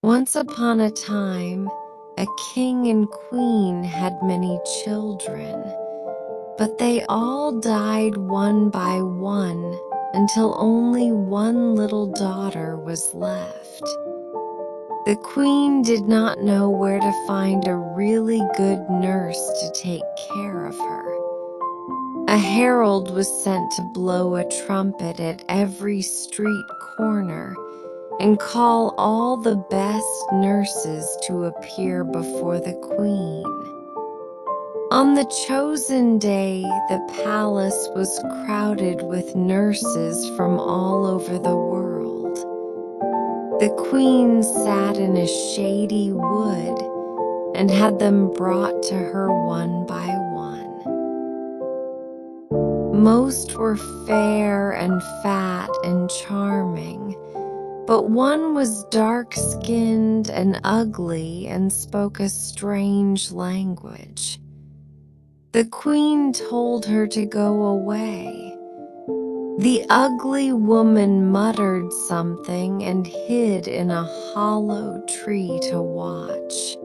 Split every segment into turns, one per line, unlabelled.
Once upon a time, a king and queen had many children, but they all died one by one until only one little daughter was left. The queen did not know where to find a really good nurse to take care of her. A herald was sent to blow a trumpet at every street corner and call all the best nurses to appear before the queen. On the chosen day, the palace was crowded with nurses from all over the world. The queen sat in a shady wood and had them brought to her one by one. Most were fair and fat and charming, but one was dark-skinned and ugly and spoke a strange language. The queen told her to go away. The ugly woman muttered something and hid in a hollow tree to watch.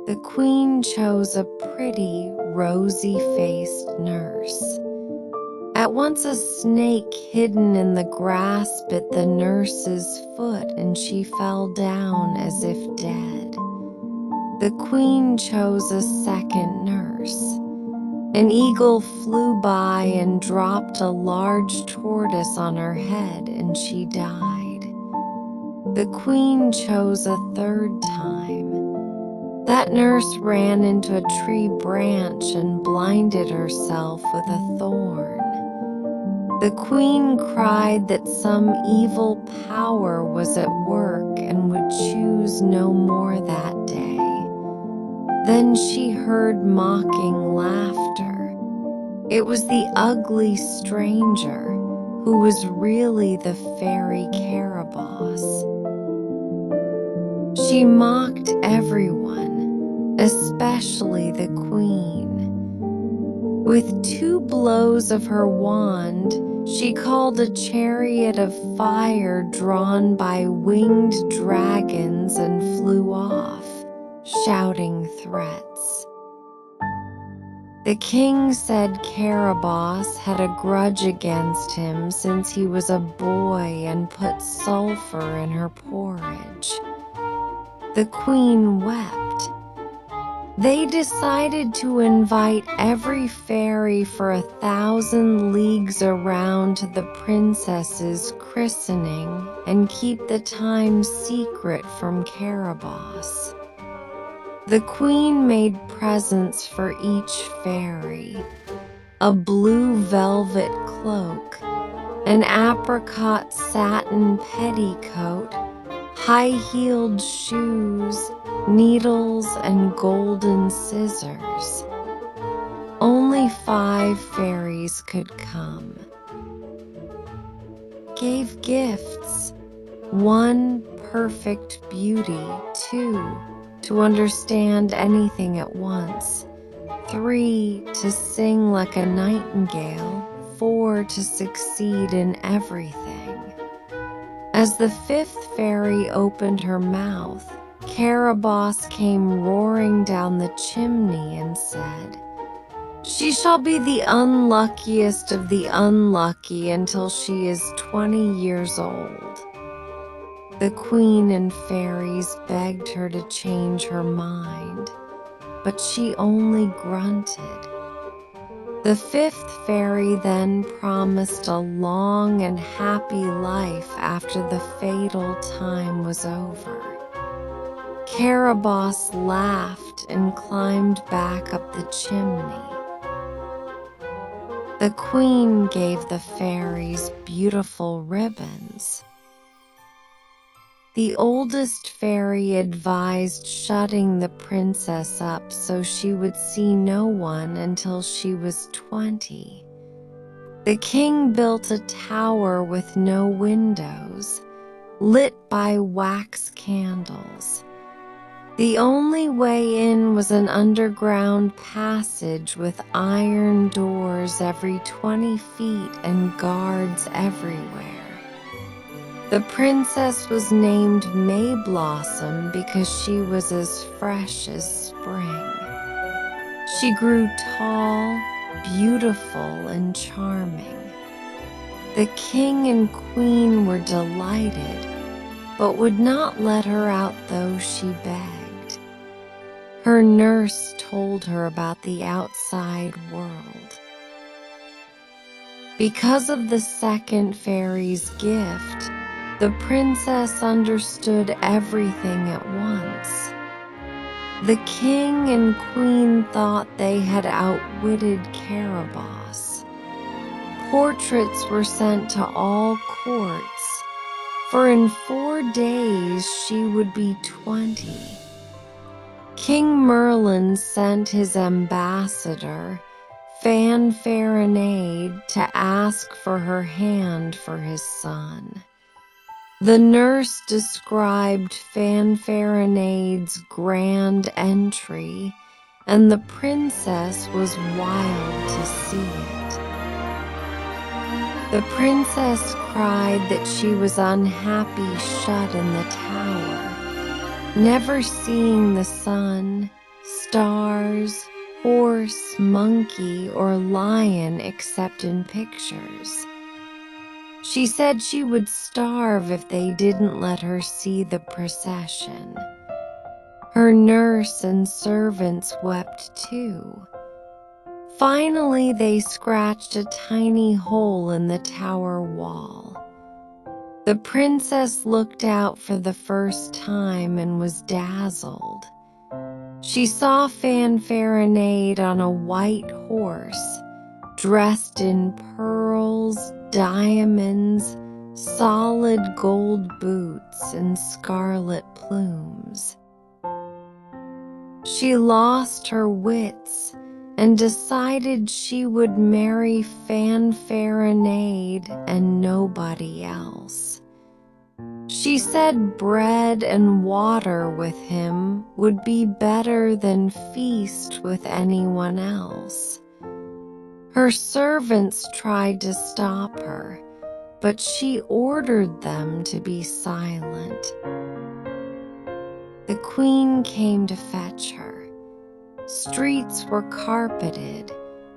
The queen chose a pretty, rosy-faced nurse. At once a snake hidden in the grass bit the nurse's foot and she fell down as if dead. The queen chose a second nurse. An eagle flew by and dropped a large tortoise on her head and she died. The queen chose a third time. That nurse ran into a tree branch and blinded herself with a thorn. The queen cried that some evil power was at work and would choose no more that day. Then she heard mocking laughter. It was the ugly stranger, who was really the fairy Caraboss. She mocked everyone, especially the queen. With 2 blows of her wand, she called a chariot of fire drawn by winged dragons and flew off, shouting threats. The king said Caraboss had a grudge against him since he was a boy and put sulfur in her porridge. The queen wept. They decided to invite every fairy for 1,000 leagues around to the princess's christening and keep the time secret from Caraboss. The queen made presents for each fairy: a blue velvet cloak, an apricot satin petticoat, high-heeled shoes, needles, and golden scissors. Only 5 fairies could come. Gave gifts: 1, perfect beauty; 2, to understand anything at once; 3, to sing like a nightingale; 4, to succeed in everything. As the 5th fairy opened her mouth, Caraboss came roaring down the chimney and said, "She shall be the unluckiest of the unlucky until she is 20 years old." The queen and fairies begged her to change her mind, but she only grunted. The 5th fairy then promised a long and happy life after the fatal time was over. Caraboss laughed and climbed back up the chimney. The queen gave the fairies beautiful ribbons. The oldest fairy advised shutting the princess up so she would see no one until she was 20. The king built a tower with no windows, lit by wax candles. The only way in was an underground passage with iron doors every 20 feet and guards everywhere. The princess was named Mayblossem because she was as fresh as spring. She grew tall, beautiful, and charming. The king and queen were delighted, but would not let her out though she begged. Her nurse told her about the outside world. Because of the second fairy's gift, the princess understood everything at once. The king and queen thought they had outwitted Caraboss. Portraits were sent to all courts, for in 4 days she would be 20. King Merlin sent his ambassador, Fanfaronade, to ask for her hand for his son. The nurse described Fanfaronade's grand entry, and the princess was wild to see it. The princess cried that she was unhappy shut in the tower, never seeing the sun, stars, horse, monkey, or lion except in pictures. She said she would starve if they didn't let her see the procession. Her nurse and servants wept too. Finally, they scratched a tiny hole in the tower wall. The princess looked out for the first time and was dazzled. She saw Fanfaronade on a white horse, dressed in pearls, diamonds, solid gold boots, and scarlet plumes. She lost her wits and decided she would marry Fanfaronade and nobody else. She said bread and water with him would be better than feast with anyone else. Her servants tried to stop her, but she ordered them to be silent. The queen came to fetch her. Streets were carpeted,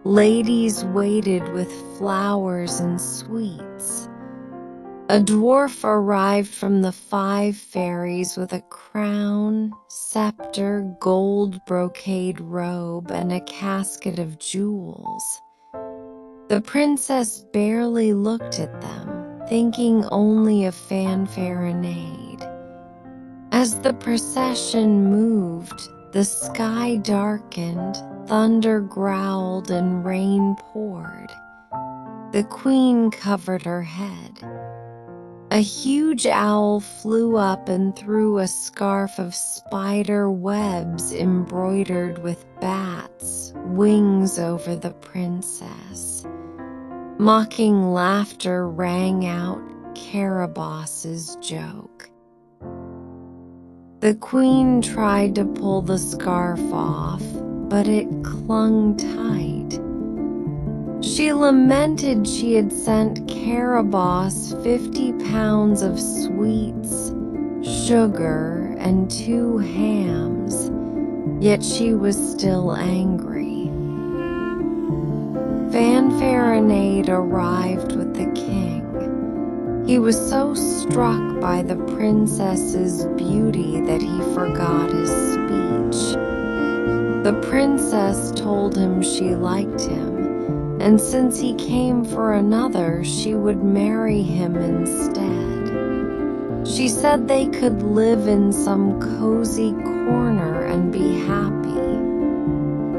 ladies waited with flowers and sweets. A dwarf arrived from the 5 fairies with a crown, scepter, gold brocade robe, and a casket of jewels. The princess barely looked at them, thinking only of Fanfaronade. As the procession moved, the sky darkened, thunder growled, and rain poured. The queen covered her head. A huge owl flew up and threw a scarf of spider webs embroidered with bats' wings over the princess. Mocking laughter rang out Caraboss's joke. The queen tried to pull the scarf off, but it clung tight. She lamented she had sent Caraboss 50 pounds of sweets, sugar, and 2 hams, yet she was still angry. Fanfaronade arrived with the king. He was so struck by the princess's beauty that he forgot his speech. The princess told him she liked him, and since he came for another, she would marry him instead. She said they could live in some cozy corner and be happy.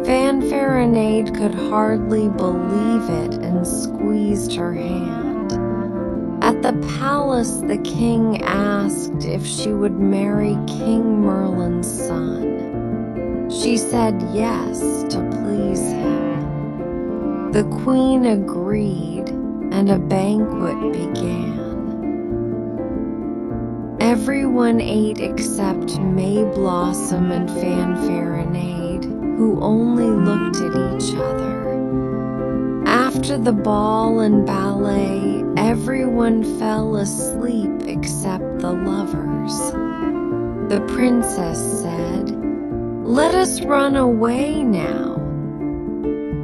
Fanfaronade could hardly believe it and squeezed her hand. At the palace, the king asked if she would marry King Merlin's son. She said yes to please him. The queen agreed, and a banquet began. Everyone ate except Mayblossem and Fanfaronade, who only looked at each other. After the ball and ballet, everyone fell asleep accept the lovers. The princess said, "Let us run away now."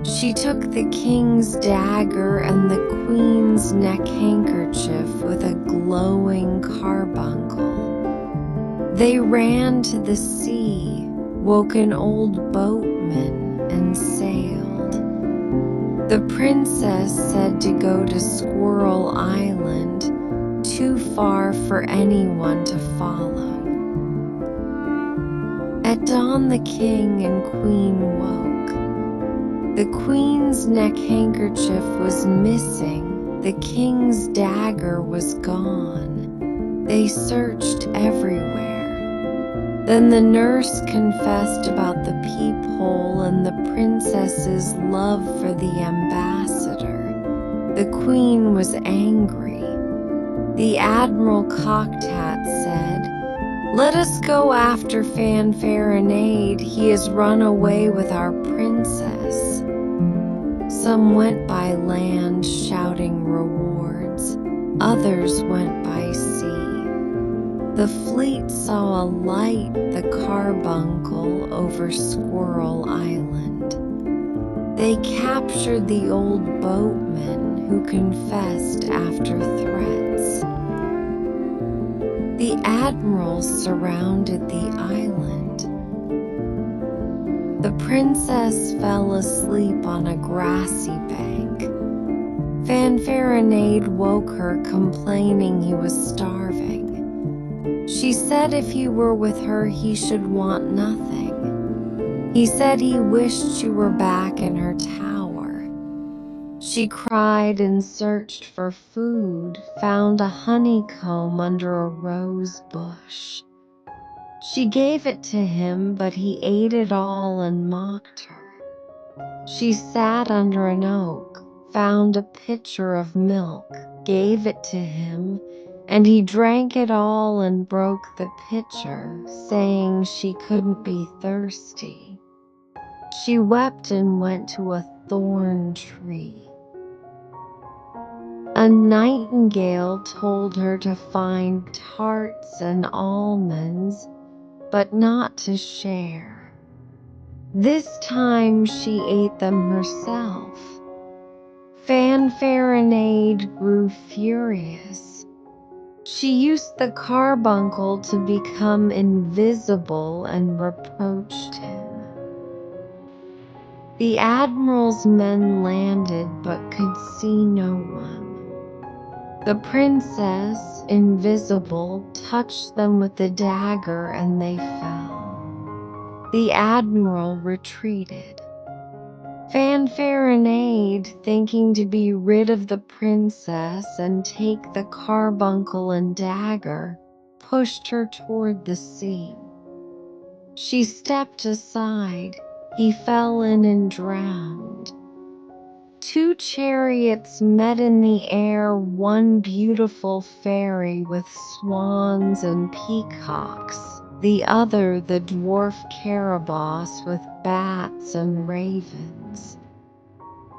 She took the king's dagger and the queen's neck handkerchief with a glowing carbuncle. They ran to the sea, woke an old boatman, and sailed. The princess said to go to Squirrel Island, too far for anyone to follow. At dawn the king and queen woke. The queen's neck handkerchief was missing, the king's dagger was gone. They searched everywhere. Then the nurse confessed about the peephole and the princess's love for the ambassador. The queen was angry. The Admiral Cocked Hat said, "Let us go after Fanfaronade. He has run away with our princess." Some went by land shouting rewards. Others went by sea. The fleet saw a light, the carbuncle, over Squirrel Island. They captured the old boatman who confessed after threats. The admirals surrounded the island. The princess fell asleep on a grassy bank. Fanfaronade woke her, complaining he was starving. She said if he were with her, he should want nothing. He said he wished she were back in her tower. She cried and searched for food, found a honeycomb under a rose bush. She gave it to him, but he ate it all and mocked her. She sat under an oak, found a pitcher of milk, gave it to him, and he drank it all and broke the pitcher, saying she couldn't be thirsty. She wept and went to a thorn tree. A nightingale told her to find tarts and almonds, but not to share. This time she ate them herself. Fanfaronade grew furious. She used the carbuncle to become invisible and reproached him. The admiral's men landed but could see no one. The princess, invisible, touched them with the dagger and they fell. The admiral retreated. Fanfaronade, thinking to be rid of the princess and take the carbuncle and dagger, pushed her toward the sea. She stepped aside. He fell in and drowned. Two chariots met in the air, one beautiful fairy with swans and peacocks, the other the dwarf Caraboss with bats and ravens.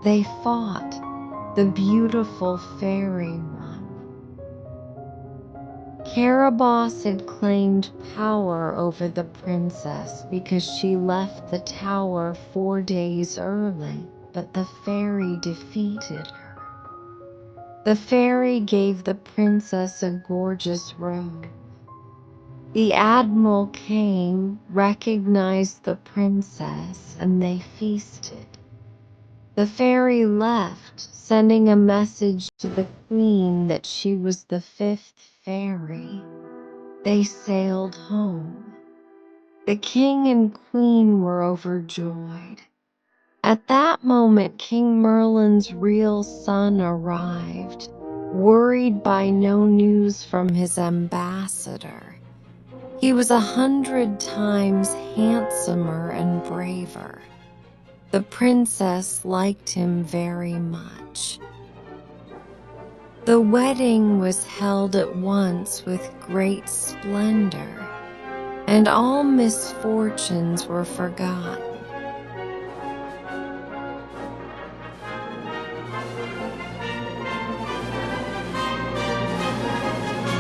They fought. The beautiful fairy won. Caraboss had claimed power over the princess because she left the tower 4 days early, but the fairy defeated her. The fairy gave the princess a gorgeous robe. The admiral came, recognized the princess, and they feasted. The fairy left, sending a message to the queen that she was the 5th fairy. They sailed home. The king and queen were overjoyed. At that moment, King Merlin's real son arrived, worried by no news from his ambassador. He was 100 times handsomer and braver. The princess liked him very much. The wedding was held at once with great splendor, and all misfortunes were forgotten.